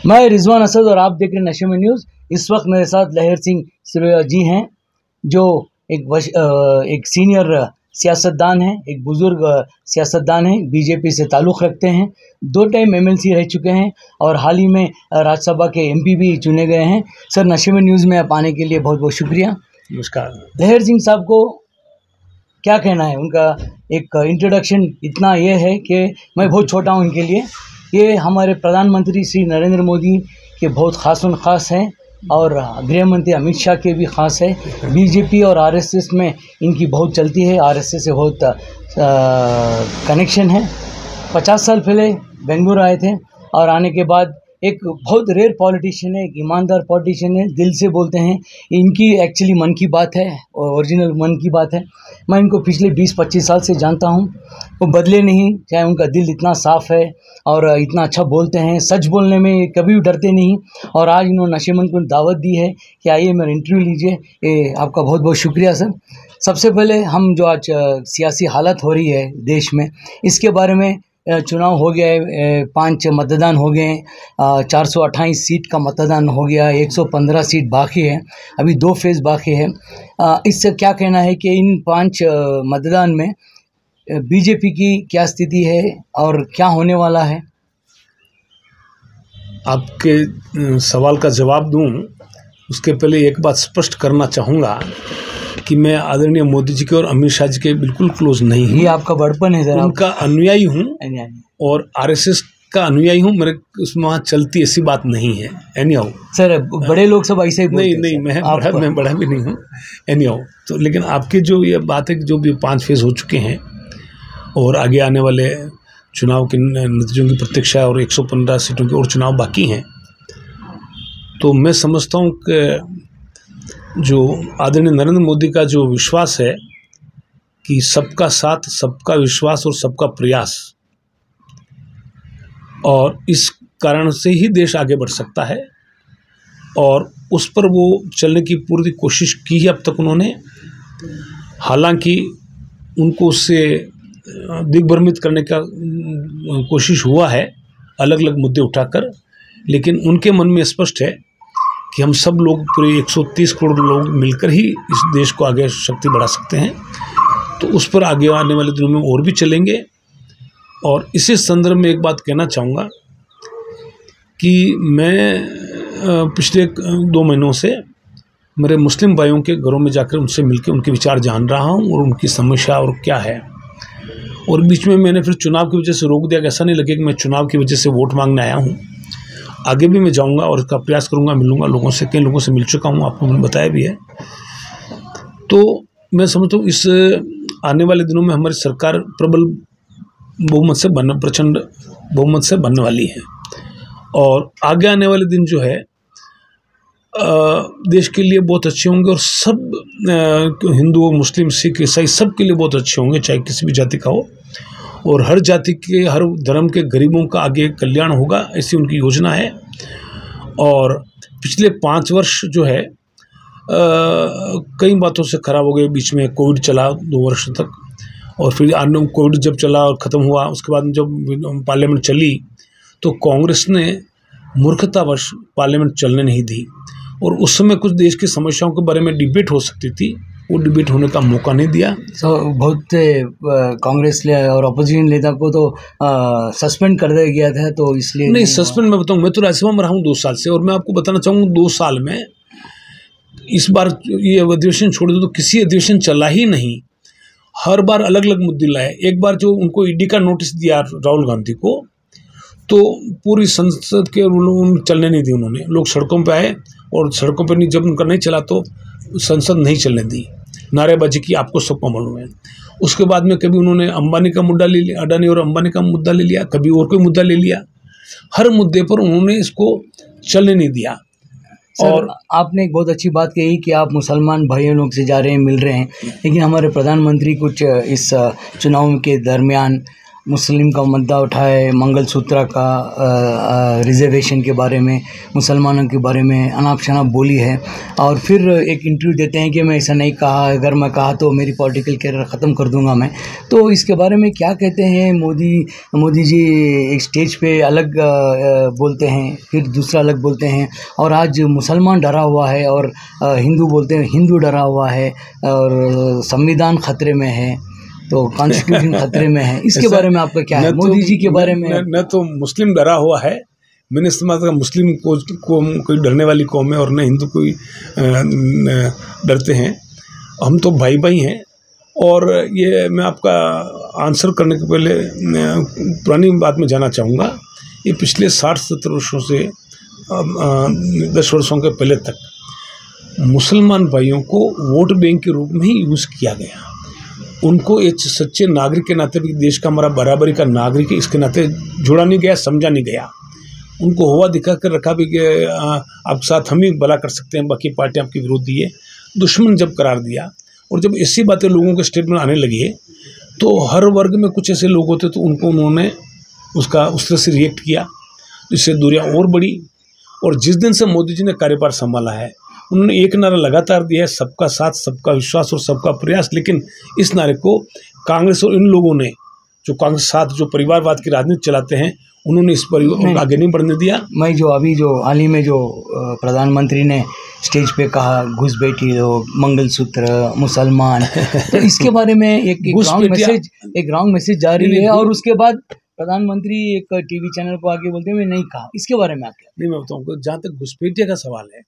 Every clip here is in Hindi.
मैं रिजवान असद और आप देख रहे हैं नशे में न्यूज़। इस वक्त मेरे साथ लहर सिंह सिरोया जी हैं, जो एक सीनियर सियासतदान हैं, एक बुज़ुर्ग सियासतदान हैं, बीजेपी से ताल्लुक़ रखते हैं, 2 टाइम एमएलसी रह चुके हैं और हाल ही में राज्यसभा के एमपी भी चुने गए हैं। सर, नशे में न्यूज़ में आप आने के लिए बहुत बहुत शुक्रिया। नमस्कार। लहर सिंह साहब को क्या कहना है? उनका एक इंट्रोडक्शन इतना ये है कि मैं बहुत छोटा हूँ इनके लिए। ये हमारे प्रधानमंत्री श्री नरेंद्र मोदी के बहुत ख़ास हैं और गृह मंत्री अमित शाह के भी ख़ास है। बीजेपी और आरएसएस में इनकी बहुत चलती है, आरएसएस से बहुत कनेक्शन है। 50 साल पहले बेंगलुरु आए थे और आने के बाद एक बहुत रेयर पॉलिटिशियन है, एक ईमानदार पॉलिटिशियन है, दिल से बोलते हैं। इनकी एक्चुअली मन की बात है, ओरिजिनल मन की बात है। मैं इनको पिछले 20-25 साल से जानता हूँ, वो बदले नहीं, चाहे उनका दिल इतना साफ़ है और इतना अच्छा बोलते हैं, सच बोलने में कभी भी डरते नहीं। और आज इन्होंने नशेमंद को दावत दी है कि आइए मेरा इंटरव्यू लीजिए। आपका बहुत बहुत शुक्रिया सर। सबसे पहले हम जो आज सियासी हालत हो रही है देश में, इसके बारे में चुनाव हो गया है, 5 मतदान हो गए हैं, 428 सीट का मतदान हो गया, 115 सीट बाकी है, अभी 2 फेज़ बाकी है। इससे क्या कहना है कि इन 5 मतदान में बीजेपी की क्या स्थिति है और क्या होने वाला है? आपके सवाल का जवाब दूं उसके पहले एक बात स्पष्ट करना चाहूँगा कि मैं आदरणीय मोदी जी के और अमित शाह जी के बिल्कुल क्लोज नहीं हूँ। ये आपका बड़पन है सर। उनका अनुयायी हूँ और आरएसएस का अनुयायी हूँ। मेरे उसमें वहाँ चलती ऐसी बात नहीं है। एनीहाउ सर, बड़े लोग सब ऐसे ही बोलते हैं। नहीं, मैं बड़ा भी नहीं हूँ। एनीहाउ तो लेकिन आपकी जो ये बात है कि जो भी 5 फेज़ हो चुके हैं और आगे आने वाले चुनाव के नतीजों की प्रतीक्षा और 115 सीटों के और चुनाव बाकी हैं, तो मैं समझता हूँ कि जो आदरणीय नरेंद्र मोदी का जो विश्वास है कि सबका साथ, सबका विश्वास और सबका प्रयास, और इस कारण से ही देश आगे बढ़ सकता है और उस पर वो चलने की पूरी कोशिश की है अब तक उन्होंने। हालांकि उनको उससे दिग्भ्रमित करने का कोशिश हुआ है अलग अलग मुद्दे उठाकर, लेकिन उनके मन में स्पष्ट है कि हम सब लोग, पूरे 130 करोड़ लोग मिलकर ही इस देश को आगे शक्ति बढ़ा सकते हैं। तो उस पर आगे आने वाले दिनों में और भी चलेंगे। और इसी संदर्भ में एक बात कहना चाहूँगा कि मैं पिछले 2 महीनों से मेरे मुस्लिम भाइयों के घरों में जाकर उनसे मिलकर उनके विचार जान रहा हूँ और उनकी समस्या और क्या है। और बीच में मैंने फिर चुनाव की वजह से रोक दिया कि ऐसा नहीं लगे कि मैं चुनाव की वजह से वोट मांगने आया हूँ। आगे भी मैं जाऊंगा और इसका प्रयास करूंगा, मिलूंगा लोगों से, कई लोगों से मिल चुका हूं, आपको मैंने बताया भी है। तो मैं समझता हूँ इस आने वाले दिनों में हमारी सरकार प्रबल बहुमत से प्रचंड बहुमत से बनने वाली है और आगे आने वाले दिन जो है देश के लिए बहुत अच्छे होंगे और सब हिंदू, मुस्लिम, सिख, ईसाई सब के लिए बहुत अच्छे होंगे, चाहे किसी भी जाति का हो। और हर जाति के, हर धर्म के गरीबों का आगे कल्याण होगा, ऐसी उनकी योजना है। और पिछले 5 वर्ष जो है कई बातों से ख़राब हो गए। बीच में कोविड चला 2 वर्ष तक, और फिर कोविड जब चला और ख़त्म हुआ, उसके बाद जब पार्लियामेंट चली तो कांग्रेस ने मूर्खतावश पार्लियामेंट चलने नहीं दी और उस समय कुछ देश की समस्याओं के बारे में डिबेट हो सकती थी, वो डिबेट होने का मौका नहीं दिया। बहुत कांग्रेस और अपोजिशन नेता को तो सस्पेंड कर दिया गया था, तो इसलिए नहीं सस्पेंड मैं बताऊँ, मैं तो राज्यसभा में रहा हूँ 2 साल से और मैं आपको बताना चाहूँगा 2 साल में इस बार ये अधिवेशन छोड़ दो तो किसी अधिवेशन चला ही नहीं। हर बार अलग अलग मुद्दे लाए। एक बार जो उनको ईडी का नोटिस दिया राहुल गांधी को, तो पूरी संसद के चलने नहीं दी उन्होंने। लोग सड़कों पे आए और सड़कों पे नहीं, जब उनका नहीं चला तो संसद नहीं चलने दी, नारेबाजी की, आपको सबको मालूम है। उसके बाद में कभी उन्होंने अंबानी का मुद्दा ले लिया, अडानी और अंबानी का मुद्दा ले लिया, कभी और कोई मुद्दा ले लिया। हर मुद्दे पर उन्होंने इसको चलने नहीं दिया। और आपने एक बहुत अच्छी बात कही कि आप मुसलमान भाइयों लोग से जा रहे हैं, मिल रहे हैं, लेकिन हमारे प्रधानमंत्री कुछ इस चुनाव के दरमियान मुस्लिम का मुद्दा उठाए, मंगलसूत्र का रिजर्वेशन के बारे में, मुसलमानों के बारे में अनाप शनाप बोली है, और फिर एक इंटरव्यू देते हैं कि मैं ऐसा नहीं कहा, अगर मैं कहा तो मेरी पॉलिटिकल कैरियर ख़त्म कर दूंगा मैं। तो इसके बारे में क्या कहते हैं मोदी जी? एक स्टेज पे अलग बोलते हैं, फिर दूसरा अलग बोलते हैं, और आज मुसलमान डरा हुआ है और हिंदू बोलते हैं हिंदू डरा हुआ है, और संविधान खतरे में है, तो कॉन्स्टिट्यूशन खतरे में है। इसके बारे में आपका क्या है मोदी जी के बारे में? न तो मुस्लिम डरा हुआ है, मैंने इस्तेमाल कहा मुस्लिम को कोई डरने वाली कौम है, और न हिंदू कोई डरते हैं। हम तो भाई भाई हैं। और ये मैं आपका आंसर करने के पहले पुरानी बात में जाना चाहूँगा। ये पिछले 60-70 वर्षों से 10 वर्षों के पहले तक मुसलमान भाइयों को वोट बैंक के रूप में ही यूज़ किया गया। उनको एक सच्चे नागरिक के नाते भी, देश का हमारा बराबरी का नागरिक है इसके नाते जोड़ा नहीं गया, समझा नहीं गया। उनको हवा दिखा कर रखा भी कि आपके साथ हम ही भला कर सकते हैं, बाकी पार्टियां आपकी विरोधी है, दुश्मन जब करार दिया। और जब ऐसी बातें लोगों के स्टेटमेंट आने लगी तो हर वर्ग में कुछ ऐसे लोग होते तो उन्होंने उसका उस तरह से रिएक्ट किया, जिससे दूरियाँ और बढ़ी। और जिस दिन से मोदी जी ने कार्यभार संभाला है, उन्होंने एक नारा लगातार दिया है, सबका साथ, सबका विश्वास और सबका प्रयास। लेकिन इस नारे को कांग्रेस और इन लोगों ने, जो कांग्रेस साथ जो परिवारवाद की राजनीति चलाते हैं, उन्होंने इस पर आगे नहीं बढ़ने दिया। मैं जो हाल ही में जो प्रधानमंत्री ने स्टेज पे कहा घुसपैठी लोग, मंगलसूत्र, मुसलमान, तो इसके बारे में एक रॉन्ग मैसेज जा रही है, और उसके बाद प्रधानमंत्री एक टीवी चैनल को आगे बोलते हैं मैं नहीं कहा। इसके बारे में आप क्या? नहीं, मैं बताऊँ, जहाँ तक घुसपैठिया का सवाल है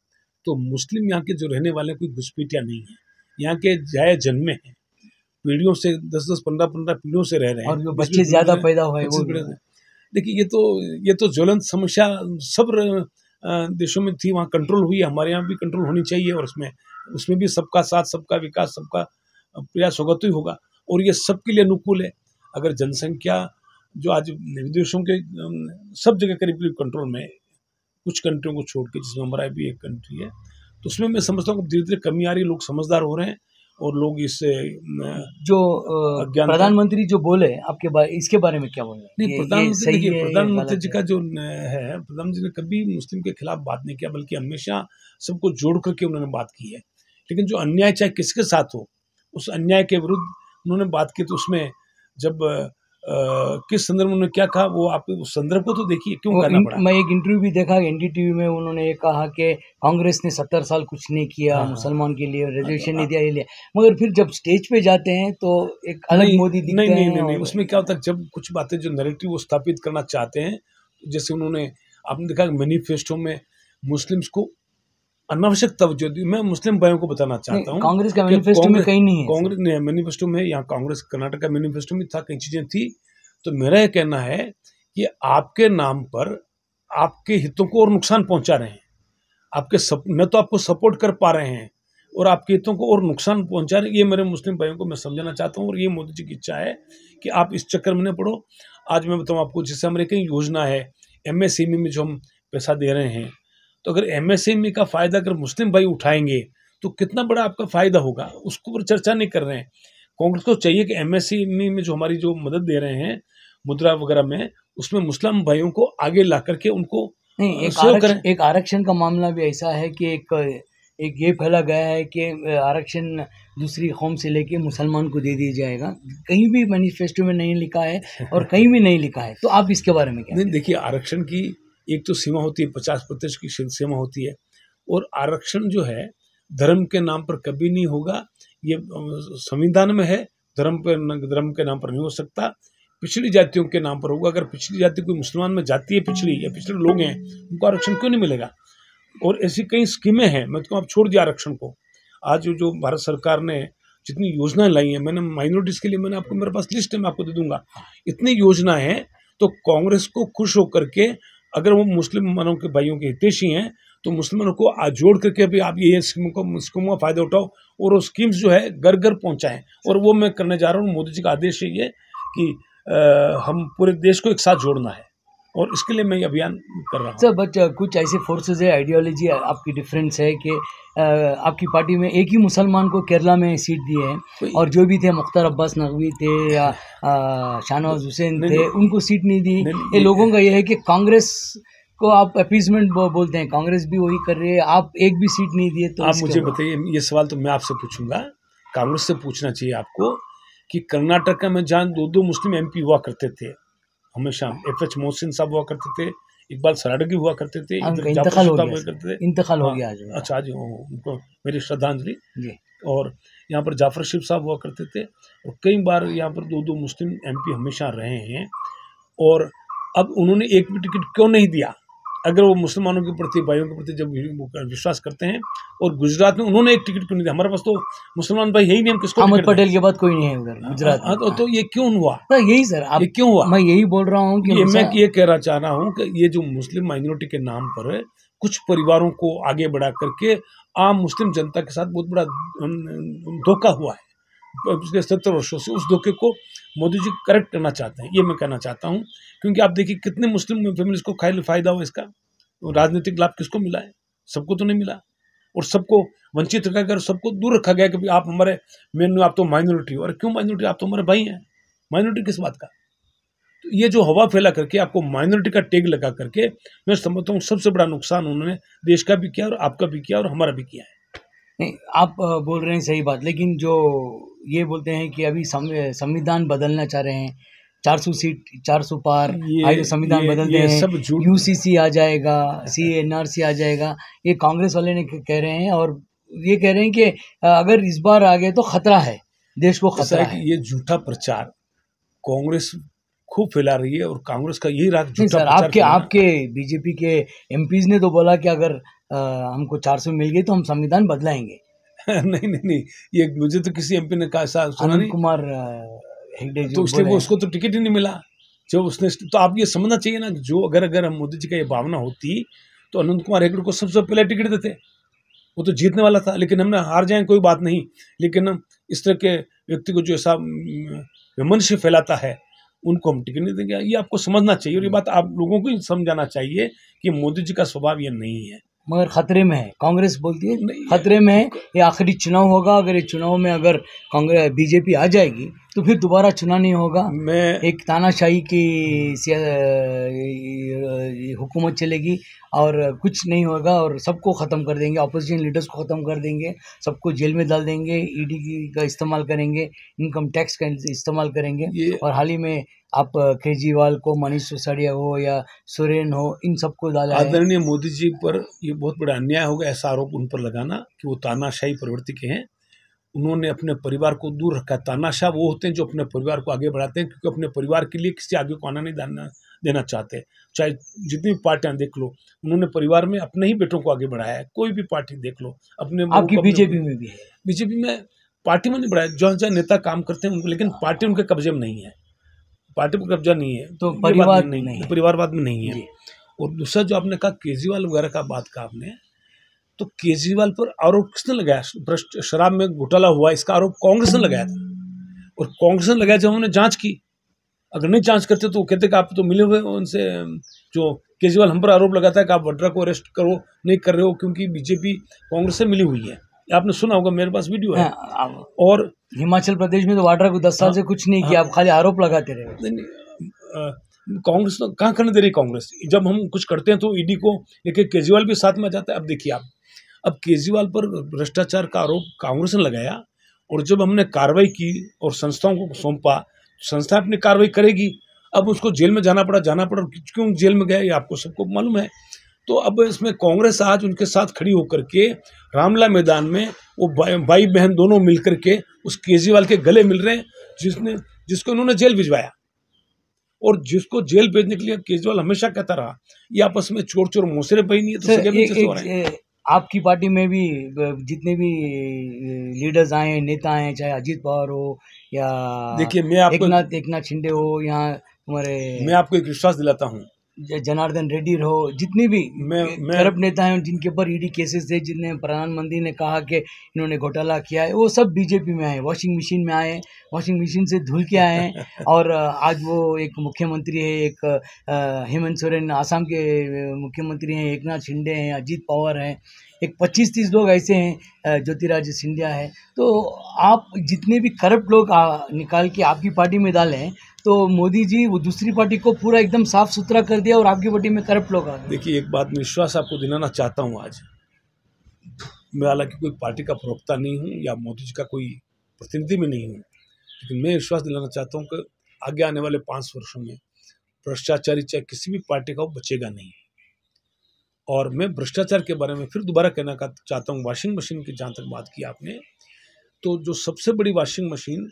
तो मुस्लिम यहाँ के जो रहने वाले कोई घुसपैठिया नहीं है, यहाँ के जाए जन्मे हैं, पीढ़ियों से 10-10, 15-15 पीढ़ियों से रह रहे हैं, और जो बच्चे ज़्यादा पैदा हुए वो। देखिए, ये तो ज्वलंत समस्या सब देशों में थी, वहाँ कंट्रोल हुई, हमारे यहाँ भी कंट्रोल होनी चाहिए। और उसमें भी सबका साथ, सबका विकास, सबका प्रयास होगा तो ही होगा। और ये सबके लिए अनुकूल है। अगर जनसंख्या जो आज विदेशों के सब जगह करीब कंट्रोल में, कुछ कंट्रियों को छोड़ के, जिसमें हमारा भी एक कंट्री है, तो उसमें मैं समझता हूँ धीरे धीरे कमी आ रही है, लोग समझदार हो रहे हैं, और लोग इससे जो प्रधानमंत्री जो बोले आपके इसके बारे में क्या बोल रहे हैं? प्रधानमंत्री जी का जो है, प्रधानमंत्री ने कभी मुस्लिम के खिलाफ बात नहीं किया, बल्कि हमेशा सबको जोड़ करके उन्होंने बात की है। लेकिन जो अन्याय चाहे किसके साथ हो, उस अन्याय के विरुद्ध उन्होंने बात की। तो उसमें जब किस संदर्भ में उन्होंने क्या कहा, वो आप उस संदर्भ को तो देखिए, क्यों करना पड़ा। मैं एक इंटरव्यू भी देखा एनडीटीवी में, उन्होंने ये कहा कि कांग्रेस ने 70 साल कुछ नहीं किया, मुसलमान के लिए रिजर्वेशन नहीं दिया, ये लिया। मगर फिर जब स्टेज पे जाते हैं तो एक अलग मोदी दिखते हैं। नहीं, उसमें क्या होता है, जब कुछ बातें जो नैरेटिव वो स्थापित करना चाहते हैं, जैसे उन्होंने, आपने देखा मैनिफेस्टो में मुस्लिम्स को अनावश्यक तवज्जो दी। मैं मुस्लिम भाइयों को बताना चाहता हूँ, कांग्रेस का मैनिफेस्टो में कहीं नहीं है। कांग्रेस ने मैनिफेस्टो में, यहाँ कांग्रेस कर्नाटक का मैनिफेस्टो में था, कई चीजें थी। तो मेरा यह कहना है कि आपके नाम पर आपके हितों को और नुकसान पहुंचा रहे हैं, न तो आपको सपोर्ट कर पा रहे हैं, और आपके हितों को और नुकसान पहुंचा रहे हैं। ये मेरे मुस्लिम भाइयों को मैं समझाना चाहता हूँ, और ये मोदी जी की इच्छा है कि आप इस चक्कर में न पड़ो। आज मैं बताऊँ आपको, जैसे हमारे कई योजना है, MSME में जो हम पैसा दे रहे हैं, तो अगर MSME का फ़ायदा अगर मुस्लिम भाई उठाएंगे तो कितना बड़ा आपका फ़ायदा होगा, उसको पर चर्चा नहीं कर रहे हैं। कांग्रेस को चाहिए कि MSME में जो हमारी जो मदद दे रहे हैं, मुद्रा वगैरह में, उसमें मुस्लिम भाइयों को आगे ला करके उनको एक आरक्षण का मामला भी ऐसा है कि एक ये फैला गया है कि आरक्षण दूसरी कौम से लेके मुसलमान को दे दिया जाएगा। कहीं भी मैनिफेस्टो में नहीं लिखा है और कहीं भी नहीं लिखा है। तो आप इसके बारे में क्या? नहीं, देखिए, आरक्षण की एक तो सीमा होती है, 50% की सीमा होती है, और आरक्षण जो है धर्म के नाम पर कभी नहीं होगा। ये संविधान में है, धर्म के नाम पर नहीं हो सकता, पिछड़ी जातियों के नाम पर होगा। अगर पिछड़ी जाति कोई मुसलमान में जाती है, पिछड़ी या पिछड़े लोग हैं, उनको आरक्षण क्यों नहीं मिलेगा? और ऐसी कई स्कीमें हैं। मैं तो आप छोड़ दिया आरक्षण को, आज जो भारत सरकार ने जितनी योजनाएं लाई हैं, मैंने माइनॉरिटीज़ के लिए, मैंने आपको, मेरे पास लिस्ट है, मैं आपको दे दूंगा, इतनी योजनाएं हैं। तो कांग्रेस को खुश होकर के, अगर वो मुस्लिमानों के भाइयों के हितैषी हैं, तो मुसलमानों को आज जोड़ करके भी आप ये स्कीमों का फ़ायदा उठाओ, और वो स्कीम्स जो है घर घर पहुँचाएँ। और वो मैं करने जा रहा हूँ। मोदी जी का आदेश है ये कि हम पूरे देश को एक साथ जोड़ना है। और इसके लिए मैं ये अभियान कर रहा हूँ। सर बट कुछ ऐसे फोर्सेस है, आइडियोलॉजी आपकी डिफरेंस है कि आपकी पार्टी में एक ही मुसलमान को केरला में सीट दी है और जो भी थे मुख्तार अब्बास नकवी थे या शाहनवाज हुसैन थे उनको सीट नहीं दी। ये लोगों का ये है कि कांग्रेस को आप अपीजमेंट बोलते हैं, कांग्रेस भी वही कर रही है, आप एक भी सीट नहीं दिए। तो आप मुझे बताइए, ये सवाल तो मैं आपसे पूछूंगा, कांग्रेस से पूछना चाहिए आपको कि कर्नाटक में जहाँ 2 मुस्लिम MP हुआ करते थे हमेशा, FH मोहसिन साहब हुआ करते थे, इकबाल सराडगी हुआ करते थे, इंतकाल हो गया आज। अच्छा जी, उनको मेरी श्रद्धांजलि। और यहाँ पर जाफर शिफ साहब हुआ करते थे और कई बार यहाँ पर 2 मुस्लिम MP हमेशा रहे हैं। और अब उन्होंने एक भी टिकट क्यों नहीं दिया? अगर वो मुसलमानों के प्रति, भाइयों के प्रति जब विश्वास करते हैं, और गुजरात में उन्होंने एक टिकट क्यों नहीं दिया? हमारे पास तो मुसलमान भाई यही नहीं, हम किसको? अहमद पटेल के बाद कोई नहीं है उधर गुजरात में। तो ये क्यों हुआ? यही सर, ये क्यों हुआ? मैं यही बोल रहा हूँ कि मैं ये कहना चाह रहा हूँ कि ये जो मुस्लिम माइनॉरिटी के नाम पर कुछ परिवारों को आगे बढ़ा करके आम मुस्लिम जनता के साथ बहुत बड़ा धोखा हुआ है पिछले 70 वर्षों से। उस धोखे को मोदी जी करेक्ट करना चाहते हैं, ये मैं कहना चाहता हूँ। क्योंकि आप देखिए कितने मुस्लिम फैमिलीज को फायदा हुआ इसका, राजनीतिक लाभ किसको मिला है? सबको तो नहीं मिला, और सबको वंचित रखा गया, सबको दूर रखा गया कि आप हमारे मेन, आप तो माइनॉरिटी हो। अरे क्यों माइनॉरिटी? आप तो हमारे भाई हैं, माइनॉरिटी किस बात का? तो ये जो हवा फैला करके आपको माइनॉरिटी का टैग लगा करके, मैं समझता हूँ सबसे बड़ा नुकसान उन्होंने देश का भी किया और आपका भी किया और हमारा भी किया है। नहीं, आप बोल रहे हैं सही बात, लेकिन जो ये बोलते हैं कि अभी संविधान बदलना चाह रहे हैं, 400 सीट, 400 पार, आगे संविधान बदलते हैं, UCC आ जाएगा, CNRC आ जाएगा, ये कांग्रेस वाले ने कह रहे हैं। और ये कह रहे हैं कि अगर इस बार आ गए तो खतरा है, देश को खतरा है। ये झूठा प्रचार कांग्रेस खूब फैला रही है, और कांग्रेस का यही राग झूठा सर, आपके BJP के MPs ने तो बोला कि अगर हमको 400 मिल गई तो हम संविधान बदलाएंगे। नहीं, ये मुझे तो किसी MP ने कहा, ऐसा सुना नहीं। कुमार हेगड़े तो इसलिए वो उसको तो टिकट ही नहीं मिला जो उसने। तो आप ये समझना चाहिए ना, जो अगर हम मोदी जी का ये भावना होती तो अनंत कुमार हेगड़े को सबसे पहले टिकट देते, वो तो जीतने वाला था। लेकिन हमने हार जाए कोई बात नहीं, लेकिन इस तरह के व्यक्ति को जो ऐसा विमर्श फैलाता है उनको हम टिकट नहीं देंगे। ये आपको समझना चाहिए, और ये बात आप लोगों को समझाना चाहिए कि मोदी जी का स्वभाव ये नहीं है। मगर खतरे में है, कांग्रेस बोलती है खतरे में है। ये आखिरी चुनाव होगा, अगर ये चुनाव में अगर कांग्रेस BJP आ जाएगी तो फिर दोबारा चुनाव नहीं होगा। एक तानाशाही की हुकूमत चलेगी और कुछ नहीं होगा, और सबको ख़त्म कर देंगे, अपोजिशन लीडर्स को ख़त्म कर देंगे, सबको जेल में डाल देंगे, ED का इस्तेमाल करेंगे, इनकम टैक्स का इस्तेमाल करेंगे। और हाल ही में आप केजरीवाल को, मनीष सिसोदिया हो या सोरेन हो, इन सबको डाला है। आदरणीय मोदी जी पर ये बहुत बड़ा अन्याय होगा ऐसा आरोप उन पर लगाना कि वो तानाशाही प्रवृत्ति के हैं। उन्होंने अपने परिवार को दूर रखा। तानाशाह वो होते हैं जो अपने परिवार को आगे बढ़ाते हैं, क्योंकि अपने परिवार के लिए किसी आगे को आना नहीं देना चाहते। चाहे जितनी भी पार्टियां देख लो, उन्होंने परिवार में अपने ही बेटों को आगे बढ़ाया है। कोई भी पार्टी देख लो, अपने आपकी BJP में भी है। BJP में पार्टी में नहीं बढ़ाया, जहाँ नेता काम करते हैं उनको, लेकिन पार्टी उनके कब्जे में नहीं है, पार्टी पर कब्जा नहीं है, तो परिवारवाद में नहीं है। और दूसरा जो आपने कहा केजरीवाल वगैरह का बात कहा आपने, तो केजरीवाल पर आरोप किसने लगाया? भ्रष्ट शराब में घोटाला हुआ, इसका आरोप कांग्रेस ने लगाया था, और कांग्रेस ने लगाया जब उन्होंने जांच की। अगर नहीं जांच करते तो वो कहते कि आप तो मिले हुए उनसे। जो केजरीवाल हम पर आरोप लगाता है कि आप वड्रा को अरेस्ट करो, नहीं कर रहे हो क्योंकि BJP कांग्रेस से मिली हुई है। आपने सुना होगा, मेरे पास वीडियो है। और हिमाचल प्रदेश में तो वाड्रा को 10 साल से कुछ नहीं किया, आप खाली आरोप लगाते रहे। कांग्रेस कहाँ करने दे रही कांग्रेस? जब हम कुछ करते हैं तो ED को लेके केजरीवाल भी साथ में आ जाता है। अब देखिए आप, अब केजरीवाल पर भ्रष्टाचार का आरोप कांग्रेस ने लगाया, और जब हमने कार्रवाई की और संस्थाओं को सौंपा, संस्था अपनी कार्रवाई करेगी। अब उसको जेल में जाना पड़ा, क्यों जेल में गया ये आपको सबको मालूम है। तो अब इसमें कांग्रेस आज उनके साथ खड़ी होकर के रामला मैदान में वो भाई बहन दोनों मिलकर के उस केजरीवाल के गले मिल रहे हैं, जिसको उन्होंने जेल भिजवाया, और जिसको जेल भेजने के लिए केजरीवाल हमेशा कहता रहा ये आपस में चोर चोर मोसरे भाई नहीं है, तो सगे नीचे सो रहे हैं। आपकी पार्टी में भी जितने भी लीडर्स आए, नेता आए, चाहे अजीत पवार हो या देखिए मैं आपको एकनाथ शिंदे हो, यहाँ हमारे, मैं आपको एक विश्वास दिलाता हूँ, जनार्दन रेड्डी रहो, जितने भी मैं करप्ट नेता हैं जिनके ऊपर ईडी केसेस थे, जिनने प्रधानमंत्री ने कहा कि इन्होंने घोटाला किया है, वो सब बीजेपी में आए, वॉशिंग मशीन में आए, वॉशिंग मशीन से धुल के आए हैं। और आज वो एक मुख्यमंत्री है, एक हेमंत सोरेन आसाम के मुख्यमंत्री हैं, एकनाथ शिंदे हैं, अजीत पवार हैं, एक 25-30 लोग ऐसे हैं, ज्योतिरादित्य सिंधिया है। तो आप जितने भी करप्ट लोग निकाल के आपकी पार्टी में डालें, तो मोदी जी वो दूसरी पार्टी को पूरा एकदम साफ सुथरा कर दिया और आपकी पार्टी में करप्ट लोग आ गए। देखिए, एक बात मैं विश्वास आपको दिलाना चाहता हूँ। आज मैं हालांकि कोई पार्टी का प्रवक्ता नहीं हूँ या मोदी जी का कोई प्रतिनिधि भी नहीं हूँ, लेकिन मैं विश्वास दिलाना चाहता हूँ कि आगे आने वाले 5 वर्षों में भ्रष्टाचारी चाहे किसी भी पार्टी का वो बचेगा नहीं। और मैं भ्रष्टाचार के बारे में फिर दोबारा कहना चाहता हूँ। वॉशिंग मशीन की जहाँ तक बात की आपने, तो जो सबसे बड़ी वॉशिंग मशीन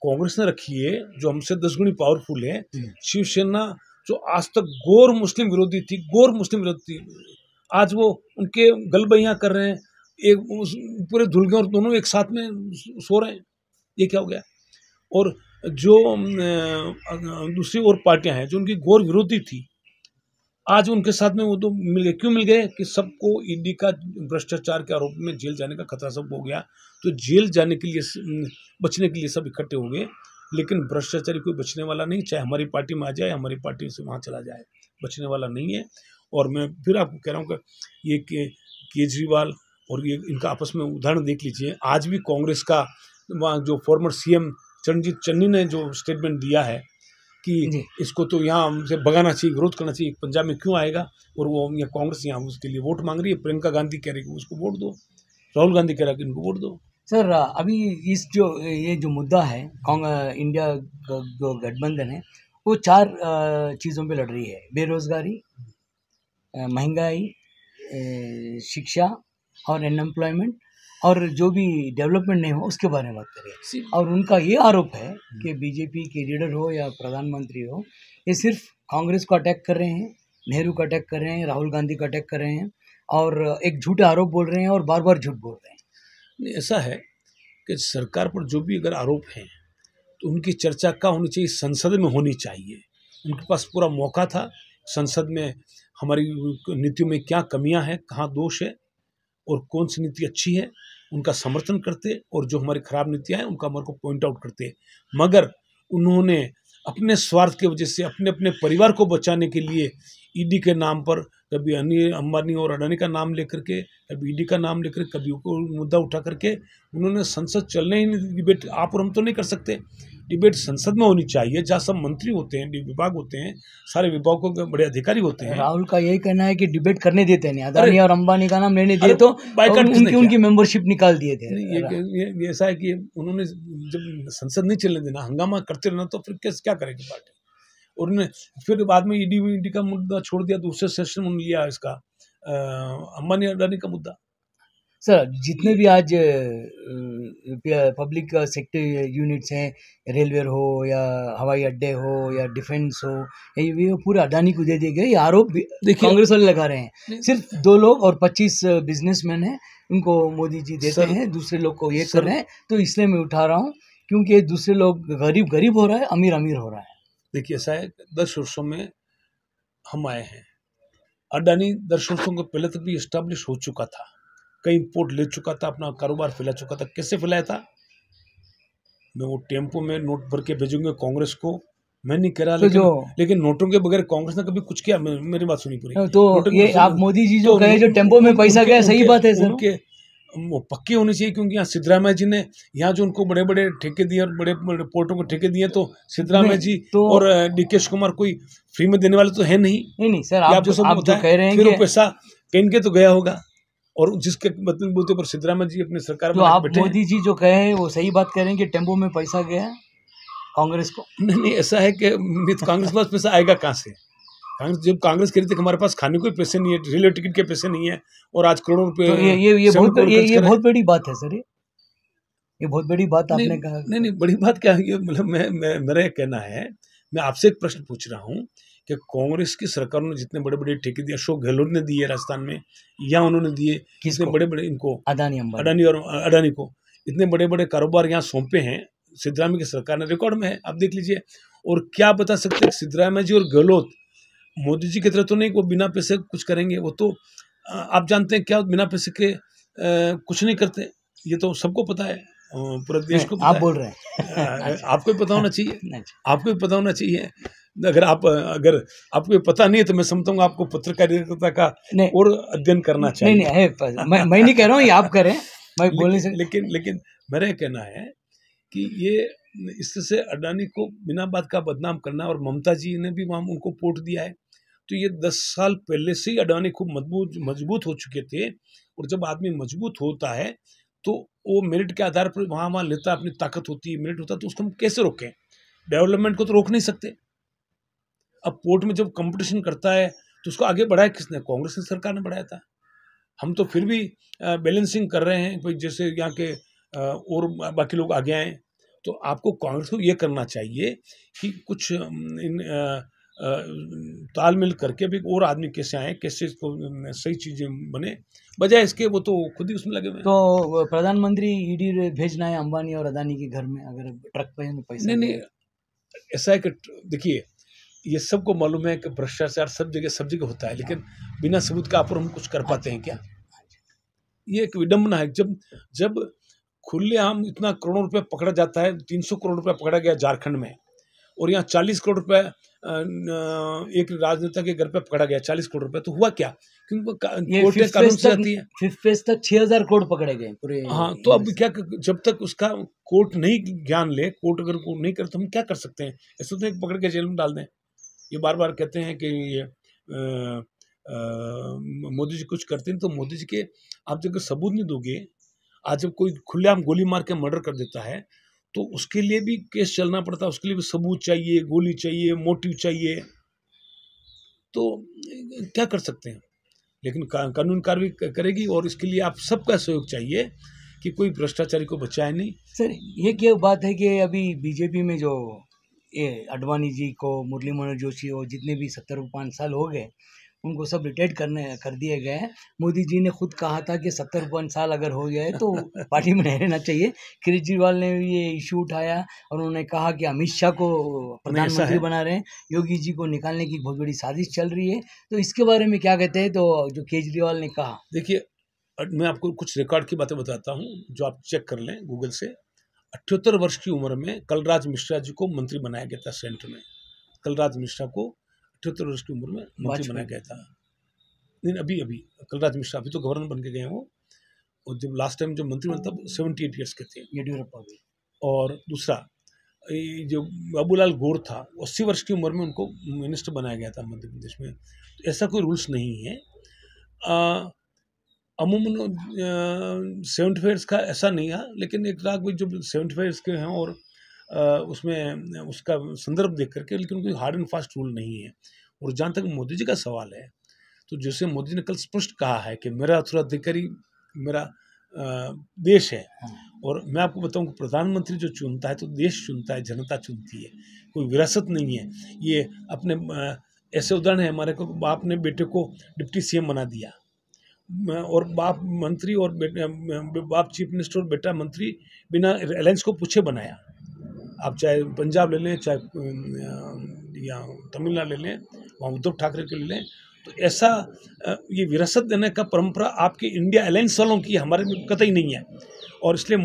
कांग्रेस ने रखी है, जो हमसे 10 गुनी पावरफुल है, शिवसेना जो आज तक गौर मुस्लिम विरोधी थी, आज वो उनके गलबैयाँ कर रहे हैं, एक पूरे धुल गए और दोनों एक साथ में सो रहे हैं। ये क्या हो गया? और जो दूसरी और पार्टियां हैं जो उनकी गौर विरोधी थी, आज उनके साथ में वो तो मिल गए। क्यों मिल गए? कि सबको ईडी का भ्रष्टाचार के आरोप में जेल जाने का खतरा सबको हो गया, तो जेल जाने के लिए बचने के लिए सब इकट्ठे हो गए। लेकिन भ्रष्टाचारी कोई बचने वाला नहीं, चाहे हमारी पार्टी में आ जाए, हमारी पार्टी से वहाँ चला जाए, बचने वाला नहीं है। और मैं फिर आपको कह रहा हूँ कि ये केजरीवाल और ये इनका आपस में उदाहरण देख लीजिए। आज भी कांग्रेस का वहाँ जो फॉर्मर सीएम चरणजीत चन्नी ने जो स्टेटमेंट दिया है कि इसको तो यहाँ हमसे भगाना चाहिए, विरोध करना चाहिए, पंजाब में क्यों आएगा, और वो यहाँ कांग्रेस यहाँ उसके लिए वोट मांग रही है। प्रियंका गांधी कह रही है उसको वोट दो, राहुल गांधी कह रहा है कि इनको वोट दो। सर, अभी ये जो मुद्दा है, इंडिया जो गठबंधन है, वो 4 चीज़ों पे लड़ रही है: बेरोजगारी, महंगाई, शिक्षा और अनएम्प्लॉयमेंट, और जो भी डेवलपमेंट नहीं हो उसके बारे में बात करें। और उनका ये आरोप है कि बीजेपी के लीडर हो या प्रधानमंत्री हो, ये सिर्फ कांग्रेस को अटैक कर रहे हैं, नेहरू को अटैक कर रहे हैं, राहुल गांधी को अटैक कर रहे हैं, और एक झूठे आरोप बोल रहे हैं और बार बार झूठ बोल रहे हैं। नहीं, ऐसा है कि सरकार पर जो भी अगर आरोप हैं तो उनकी चर्चा कहाँ होनी चाहिए? संसद में होनी चाहिए। उनके पास पूरा मौका था संसद में हमारी नीतियों में क्या कमियां हैं, कहाँ दोष है और कौन सी नीति अच्छी है, उनका समर्थन करते, और जो हमारी खराब नीतियां हैं उनका हमारे को पॉइंट आउट करते। मगर उन्होंने अपने स्वार्थ की वजह से अपने अपने परिवार को बचाने के लिए ईडी के नाम पर कभी अंबानी और अडानी का नाम लेकर के, कभी ईडी का नाम लेकर, कभी मुद्दा उठा करके उन्होंने संसद चलने ही नहीं। डिबेट आप और हम तो नहीं कर सकते, डिबेट संसद में होनी चाहिए, जहाँ सब मंत्री होते हैं, विभाग होते हैं, सारे विभागों के बड़े अधिकारी होते हैं। राहुल का यही कहना है कि डिबेट करने देते नहीं, अदानी और अंबानी का नाम लेने दिए तो उनकी मेंबरशिप निकाल दिए थे। ये ऐसा है कि उन्होंने जब संसद नहीं चलने देना, हंगामा करते रहना, तो फिर क्या करेगी पार्टी? और उन्होंने फिर बाद में ईडी का मुद्दा छोड़ दिया, दूसरे सेशन में लिया इसका अंबानी अडानी का मुद्दा। सर, जितने भी आज पब्लिक सेक्टर यूनिट्स हैं, रेलवे हो या हवाई अड्डे हो या डिफेंस हो, ये पूरे अडानी को दे दिए गए। ये आरोप कांग्रेस वाले लगा रहे हैं। सिर्फ 2 लोग और 25 बिजनेसमैन हैं, उनको मोदी जी देते हैं, दूसरे लोग को ये कर रहे हैं। तो इसलिए मैं उठा रहा हूँ, क्योंकि दूसरे लोग गरीब हो रहा है, अमीर हो रहा है। देखिए, ऐसा है 10 वर्षों में हम आए हैं। अडानी 10 वर्षों के पहले तक भी इस्टेब्लिश हो चुका था, कई पोर्ट ले चुका था, अपना कारोबार फैला चुका था। कैसे फैलाया था? मैं वो टेम्पो में नोट भर के भेजूंगा कांग्रेस को, मैं नहीं कह रहा, लेकिन नोटों के बगैर कांग्रेस ने कभी कुछ किया? मेरी बात सुनी पूरी। तो ये आप मोदी जी जो कहे, जो टेम्पो में पैसा गया, सही बात है सर। उनके वो पक्के होने चाहिए, क्योंकि यहाँ सिद्धरामैया जी ने यहाँ जो उनको बड़े बड़े ठेके दिए और बड़े बड़े पोर्टों को ठेके दिए, तो सिद्धरामैया जी और डीके कुमार कोई फ्री में देने वाले तो है नहीं सर। आप जो कह रहे हैं फिर वो पैसा कहीं के तो गया होगा, और जिसके बोलते पर सिद्धरामैया जी अपनी सरकार में आप मोदी जी जो कहे वो सही बात कह रहे हैं कि टेम्पो में पैसा गया कांग्रेस को। नहीं, ऐसा है कि कांग्रेस के पास पैसा आएगा कहाँ से? जब कांग्रेस कह रही थी कि हमारे पास खाने को पैसे नहीं है, रेलवे टिकट के पैसे नहीं है, और आज करोड़ों रुपए। तो ये बहुत बड़ी बात है सर। ये बहुत बड़ी बात आपने कहा। नहीं, बड़ी बात क्या है? मतलब मेरा कहना है, मैं आपसे एक प्रश्न पूछ रहा हूँ कि कांग्रेस की सरकार ने जितने बड़े बड़े ठेके दिए, अशोक गहलोत ने दिए राजस्थान में, या उन्होंने दिए कितने बड़े बड़े इनको, अडानी और अडानी को, इतने बड़े बड़े कारोबार यहाँ सौंपे हैं सिद्धरामैया की सरकार ने, रिकॉर्ड में है, आप देख लीजिए। और क्या बता सकते हैं सिद्धरामैया जी और गहलोत मोदी जी की तरह तो नहीं वो बिना पैसे कुछ करेंगे, वो तो आप जानते हैं क्या बिना पैसे के कुछ नहीं करते, ये तो सबको पता है, पूरे देश को आप पता बोल रहे हैं। है। आपको भी पता होना चाहिए, अच्छा। आपको भी पता होना चाहिए। अगर आपको पता नहीं है तो मैं समझता हूँ आपको पत्रकारिता का नहीं और अध्ययन करना चाहिए। नहीं है, मैं नहीं कह रहा हूँ, ये आप करें, मैं बोलने से लेकिन मेरा ये कहना है कि ये इससे अडानी को बिना बात का बदनाम करना, और ममता जी ने भी वहाँ उनको पोर्ट दिया है, तो ये 10 साल पहले से ही अडानी खूब मजबूत हो चुके थे। और जब आदमी मजबूत होता है तो वो मेरिट के आधार पर वहाँ लेता है, अपनी ताकत होती है, मेरिट होता है, तो उसको हम कैसे रोकें? डेवलपमेंट को तो रोक नहीं सकते। अब पोर्ट में जब कंपटीशन करता है तो उसको आगे बढ़ाया किसने? कांग्रेस की सरकार ने बढ़ाया था। हम तो फिर भी बैलेंसिंग कर रहे हैं, कोई जैसे यहाँ के और बाकी लोग आगे आए। तो आपको कांग्रेस को ये करना चाहिए कि कुछ तालमेल करके भी और आदमी कैसे आए, कैसे इसको सही चीज़ें बने, बजाय इसके वो तो खुद ही उसमें लगे हुए हैं। तो प्रधानमंत्री ईडी भेजना है अंबानी और अदानी के घर में, अगर ट्रक पे पैसा नहीं, ऐसा है कि देखिए, ये सबको मालूम है कि भ्रष्टाचार सब जगह होता है, लेकिन बिना सबूत के आप और हम कुछ कर पाते हैं क्या? ये एक विडंबना है। जब खुलेआम इतना करोड़ों रुपए पकड़ा जाता है, 300 करोड़ रुपए पकड़ा गया झारखंड में, और यहाँ 40 करोड़ रुपए एक राजनेता के घर पे पकड़ा गया, 40 करोड़ रुपए, तो हुआ क्या? क्योंकि कोर्टें कानून से आती है। फिफ्थ फेज तक 6,000 करोड़ पकड़े गए पूरे। हाँ, तो अब क्या, जब तक उसका कोर्ट नहीं ज्ञान ले, कोर्ट अगर को नहीं करे तो हम क्या कर सकते हैं? ऐसे तो एक पकड़ के जेल में डाल दें। ये बार बार कहते हैं कि ये मोदी जी कुछ करते हैं, तो मोदी जी के आप जब सबूत नहीं दोगे, आज जब कोई खुलेआम गोली मार के मर्डर कर देता है तो उसके लिए भी केस चलना पड़ता है, उसके लिए भी सबूत चाहिए, गोली चाहिए, मोटिव चाहिए, तो क्या कर सकते हैं? लेकिन कानून कार्रवाई करेगी, और इसके लिए आप सबका सहयोग चाहिए कि कोई भ्रष्टाचारी को बचाए नहीं। सर, ये क्या बात है कि अभी बीजेपी में जो ये अडवाणी जी को, मुरली मनोहर जोशी और जितने भी 70-5 साल हो गए, उनको सब रिटायर्ड कर दिए गए हैं। मोदी जी ने खुद कहा था कि 70-5 साल अगर हो गया है तो पार्टी में नहीं रहना चाहिए। केजरीवाल ने भी ये इशू उठाया और उन्होंने कहा कि अमित शाह को प्रधानमंत्री बना रहे हैं, योगी जी को निकालने की बहुत बड़ी साजिश चल रही है। तो इसके बारे में क्या कहते हैं? तो जो केजरीवाल ने कहा, देखिए, मैं आपको कुछ रिकॉर्ड की बातें बताता हूँ जो आप चेक कर लें गूगल से। 78 वर्ष की उम्र में कलराज मिश्रा जी को मंत्री बनाया गया था सेंटर में। कलराज मिश्रा को 78 वर्ष की उम्र में मंत्री बनाया गया था। नहीं, अभी कलराज मिश्रा अभी तो गवर्नर बन के गए हैं वो, और जब लास्ट टाइम जो मंत्री बना था 78 ईयर्स के थे। येडियुरप्पा भी। और दूसरा जो बाबूलाल गौर था, 80 वर्ष की उम्र में उनको मिनिस्टर बनाया गया था मध्य प्रदेश में। तो ऐसा कोई रूल्स नहीं है। अमूमन 75 ईयर्स का ऐसा नहीं है, लेकिन एक लाख जो 75 ईयर्स के हैं और उसमें उसका संदर्भ देख करके, लेकिन कोई हार्ड एंड फास्ट रूल नहीं है। और जहाँ तक मोदी जी का सवाल है, तो जैसे मोदी जी ने कल स्पष्ट कहा है कि मेरा उत्तराधिकारी मेरा देश है, और मैं आपको बताऊं कि प्रधानमंत्री जो चुनता है तो देश चुनता है, जनता चुनती है, कोई विरासत नहीं है। ये अपने ऐसे उदाहरण है हमारे को, बाप ने बेटे को डिप्टी सीएम बना दिया, और बाप मंत्री और बाप चीफ मिनिस्टर और बेटा मंत्री बिना अलायंस को पूछे बनाया। आप चाहे पंजाब ले लें, चाहे या तमिलनाडु ले लें, वहाँ उद्धव ठाकरे के ले लें, तो ऐसा ये विरासत देने का परंपरा आपके इंडिया अलायंस वालों की, हमारे में कतई नहीं है। और इसलिए